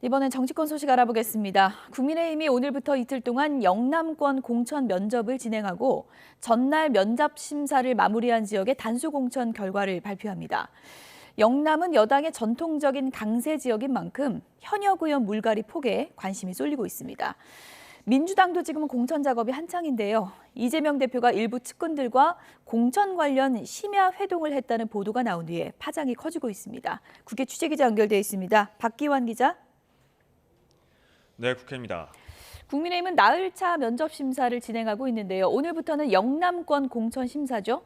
이번엔 정치권 소식 알아보겠습니다. 국민의힘이 오늘부터 이틀 동안 영남권 공천 면접을 진행하고 전날 면접 심사를 마무리한 지역의 단수 공천 결과를 발표합니다. 영남은 여당의 전통적인 강세 지역인 만큼 현역 의원 물갈이 폭에 관심이 쏠리고 있습니다. 민주당도 지금은 공천 작업이 한창인데요. 이재명 대표가 일부 측근들과 공천 관련 심야 회동을 했다는 보도가 나온 뒤에 파장이 커지고 있습니다. 국회 취재기자 연결돼 있습니다. 박기환 기자. 네, 국회입니다. 국민의힘은 나흘차 면접 심사를 진행하고 있는데요. 오늘부터는 영남권 공천 심사죠?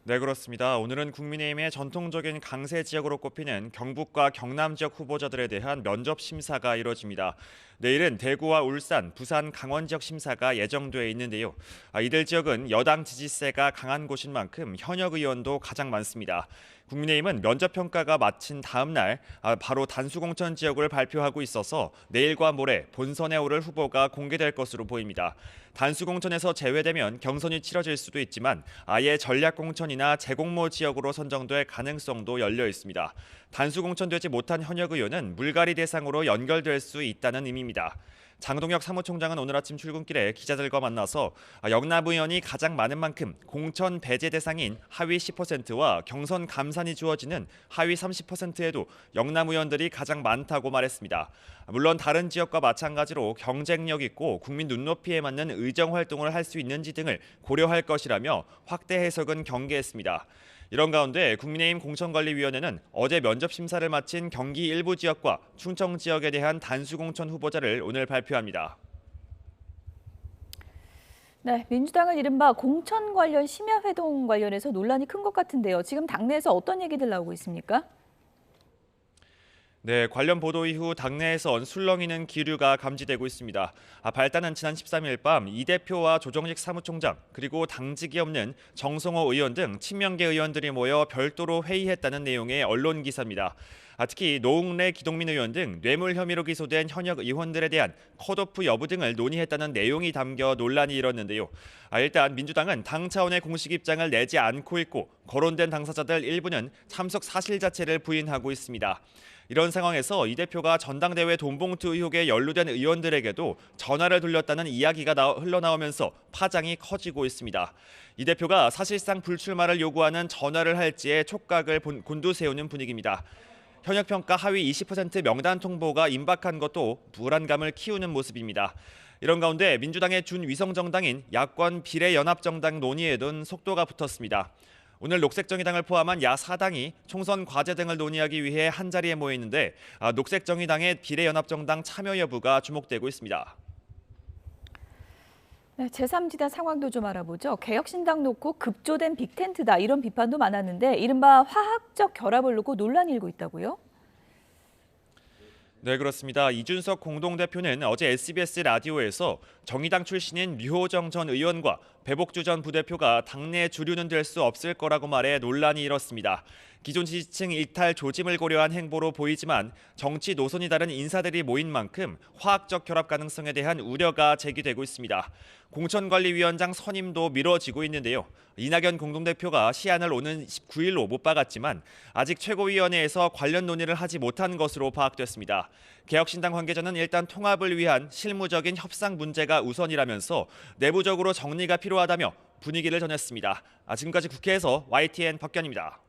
네, 그렇습니다. 오늘은 국민의힘의 전통적인 강세 지역으로 꼽히는 경북과 경남 지역 후보자들에 대한 면접 심사가 이뤄집니다. 내일은 대구와 울산, 부산, 강원 지역 심사가 예정돼 있는데요. 이들 지역은 여당 지지세가 강한 곳인 만큼 현역 의원도 가장 많습니다. 국민의힘은 면접 평가가 마친 다음 날 바로 단수 공천 지역을 발표하고 있어서 내일과 모레 본선에 오를 후보가 공개될 것으로 보입니다. 단수 공천에서 제외되면 경선이 치러질 수도 있지만 아예 전략 공천이나 재공모 지역으로 선정될 가능성도 열려 있습니다. 단수 공천되지 못한 현역 의원은 물갈이 대상으로 연결될 수 있다는 의미입니다. 장동혁 사무총장은 오늘 아침 출근길에 기자들과 만나서 영남 의원이 가장 많은 만큼 공천 배제 대상인 하위 10%와 경선 감산이 주어지는 하위 30%에도 영남 의원들이 가장 많다고 말했습니다. 물론 다른 지역과 마찬가지로 경쟁력 있고 국민 눈높이에 맞는 의정 활동을 할 수 있는지 등을 고려할 것이라며 확대 해석은 경계했습니다. 이런 가운데 국민의힘 공천관리위원회는 어제 면접 심사를 마친 경기 일부 지역과 충청 지역에 대한 단수 공천 후보자를 오늘 발표합니다. 네, 민주당은 이른바 공천 관련 심야 회동 관련해서 논란이 큰 것 같은데요. 지금 당내에서 어떤 얘기들 나오고 있습니까? 네, 관련 보도 이후 당내에선 술렁이는 기류가 감지되고 있습니다. 발단은 지난 13일 밤 이 대표와 조정식 사무총장 그리고 당직이 없는 정성호 의원 등 친명계 의원들이 모여 별도로 회의했다는 내용의 언론 기사입니다. 특히 노웅래 기동민 의원 등 뇌물 혐의로 기소된 현역 의원들에 대한 컷오프 여부 등을 논의했다는 내용이 담겨 논란이 일었는데요. 일단 민주당은 당 차원의 공식 입장을 내지 않고 있고 거론된 당사자들 일부는 참석 사실 자체를 부인하고 있습니다. 이런 상황에서 이 대표가 전당대회 돈봉투 의혹에 연루된 의원들에게도 전화를 돌렸다는 이야기가 흘러나오면서 파장이 커지고 있습니다. 이 대표가 사실상 불출마를 요구하는 전화를 할지에 촉각을 곤두세우는 분위기입니다. 현역평가 하위 20% 명단 통보가 임박한 것도 불안감을 키우는 모습입니다. 이런 가운데 민주당의 준위성정당인 야권 비례연합정당 논의에는 속도가 붙었습니다. 오늘 녹색정의당을 포함한 야4당이 총선 과제 등을 논의하기 위해 한자리에 모여 있는데 녹색정의당의 비례연합정당 참여 여부가 주목되고 있습니다. 네, 제3지대 상황도 좀 알아보죠. 개혁신당 놓고 급조된 빅텐트다 이런 비판도 많았는데 이른바 화학적 결합을 놓고 논란이 일고 있다고요? 네, 그렇습니다. 이준석 공동대표는 어제 SBS 라디오에서 정의당 출신인 류호정 전 의원과 배복주 전 부대표가 당내 주류는 될 수 없을 거라고 말해 논란이 일었습니다. 기존 지지층 일탈 조짐을 고려한 행보로 보이지만 정치 노선이 다른 인사들이 모인 만큼 화학적 결합 가능성에 대한 우려가 제기되고 있습니다. 공천관리위원장 선임도 미뤄지고 있는데요. 이낙연 공동대표가 시한을 오는 19일로 못 박았지만 아직 최고위원회에서 관련 논의를 하지 못한 것으로 파악됐습니다. 개혁신당 관계자는 일단 통합을 위한 실무적인 협상 문제가 우선이라면서 내부적으로 정리가 필요하다며 분위기를 전했습니다. 지금까지 국회에서 YTN 박견입니다.